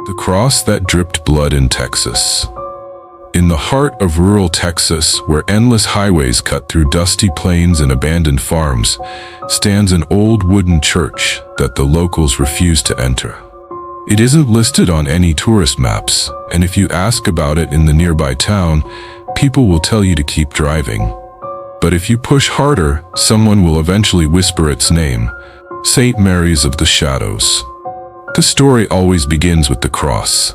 The cross that dripped blood in Texas. In the heart of rural Texas, where endless highways cut through dusty plains and abandoned farms, stands an old wooden church that the locals refuse to enter. It isn't listed on any tourist maps, and if you ask about it in the nearby town, people will tell you to keep driving. But if you push harder, someone will eventually whisper its name, St. Mary's of the Shadows. The story always begins with the cross.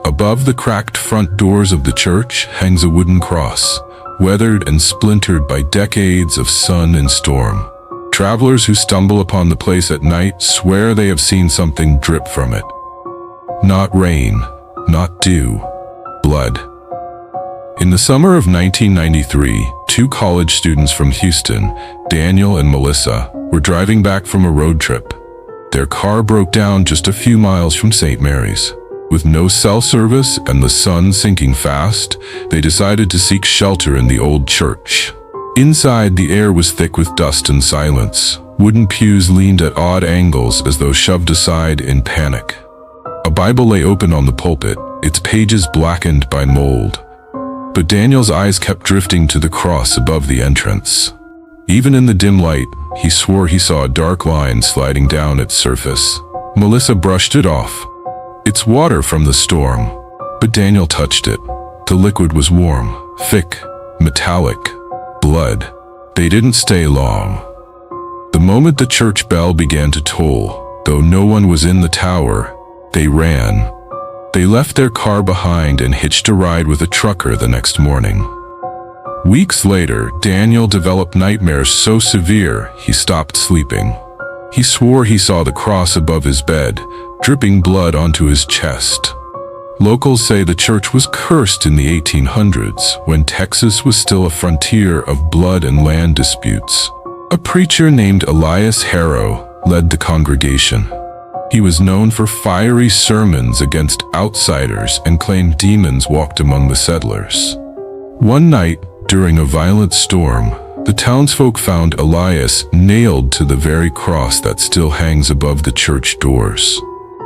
Above the cracked front doors of the church hangs a wooden cross, weathered and splintered by decades of sun and storm. Travelers who stumble upon the place at night swear they have seen something drip from it. Not rain, not dew, blood. In the summer of 1993, two college students from Houston, Daniel and Melissa, were driving back from a road trip. Their car broke down just a few miles from St. Mary's. With no cell service and the sun sinking fast, they decided to seek shelter in the old church. Inside, the air was thick with dust and silence. Wooden pews leaned at odd angles as though shoved aside in panic. A Bible lay open on the pulpit, its pages blackened by mold. But Daniel's eyes kept drifting to the cross above the entrance. Even in the dim light, he swore he saw a dark line sliding down its surface. Melissa brushed it off. It's water from the storm. But Daniel touched it. The liquid was warm, thick, metallic. Blood. They didn't stay long. The moment the church bell began to toll, though no one was in the tower, they ran. They left their car behind and hitched a ride with a trucker the next morning. Weeks later, Daniel developed nightmares so severe he stopped sleeping. He swore he saw the cross above his bed, dripping blood onto his chest. Locals say the church was cursed in the 1800s, when Texas was still a frontier of blood and land disputes. A preacher named Elias Harrow led the congregation. He was known for fiery sermons against outsiders and claimed demons walked among the settlers. One night, during a violent storm, the townsfolk found Elias nailed to the very cross that still hangs above the church doors.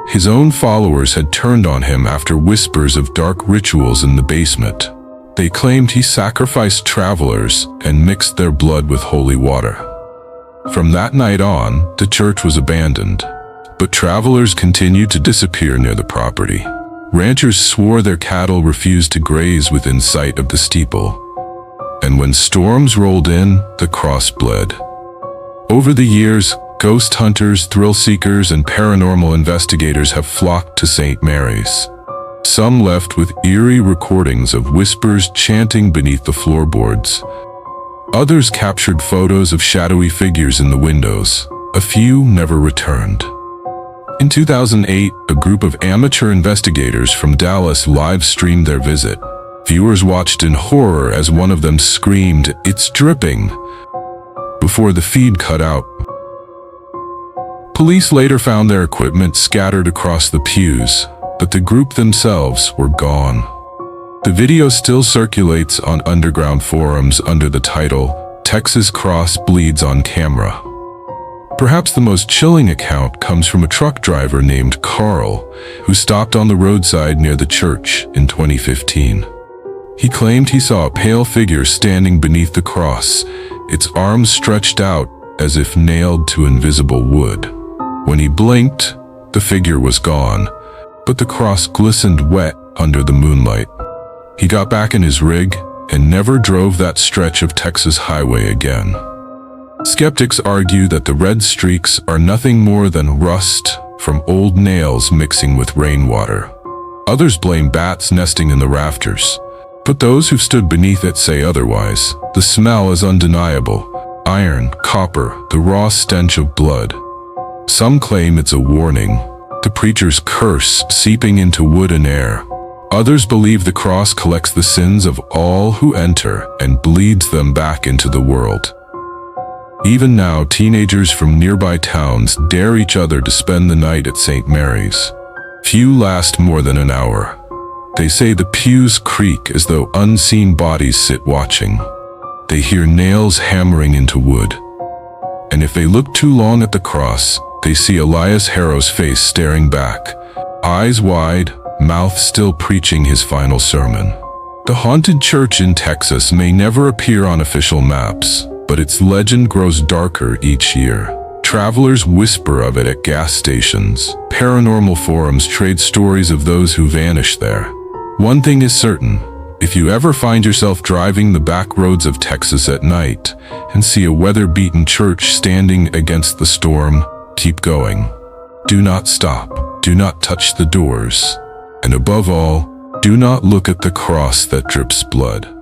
His own followers had turned on him after whispers of dark rituals in the basement. They claimed he sacrificed travelers and mixed their blood with holy water. From that night on, the church was abandoned, but travelers continued to disappear near the property. Ranchers swore their cattle refused to graze within sight of the steeple. And when storms rolled in, the cross bled. Over the years, ghost hunters, thrill seekers, and paranormal investigators have flocked to St. Mary's. Some left with eerie recordings of whispers chanting beneath the floorboards. Others captured photos of shadowy figures in the windows. A few never returned. In 2008, a group of amateur investigators from Dallas live-streamed their visit. Viewers watched in horror as one of them screamed, "It's dripping!" before the feed cut out. Police later found their equipment scattered across the pews, but the group themselves were gone. The video still circulates on underground forums under the title, "Texas Cross Bleeds on Camera." Perhaps the most chilling account comes from a truck driver named Carl, who stopped on the roadside near the church in 2015. He claimed he saw a pale figure standing beneath the cross, its arms stretched out as if nailed to invisible wood. When he blinked, the figure was gone, but the cross glistened wet under the moonlight. He got back in his rig and never drove that stretch of Texas highway again. Skeptics argue that the red streaks are nothing more than rust from old nails mixing with rainwater. Others blame bats nesting in the rafters, but those who've stood beneath it say otherwise. The smell is undeniable. Iron, copper, the raw stench of blood. Some claim it's a warning, the preacher's curse seeping into wood and air. Others believe the cross collects the sins of all who enter and bleeds them back into the world. Even now, teenagers from nearby towns dare each other to spend the night at St. Mary's. Few last more than an hour. They say the pews creak as though unseen bodies sit watching. They hear nails hammering into wood. And if they look too long at the cross, they see Elias Harrow's face staring back, eyes wide, mouth still preaching his final sermon. The haunted church in Texas may never appear on official maps, but its legend grows darker each year. Travelers whisper of it at gas stations. Paranormal forums trade stories of those who vanish there. One thing is certain: if you ever find yourself driving the back roads of Texas at night and see a weather-beaten church standing against the storm, keep going. Do not stop. Do not touch the doors. And above all, do not look at the cross that drips blood.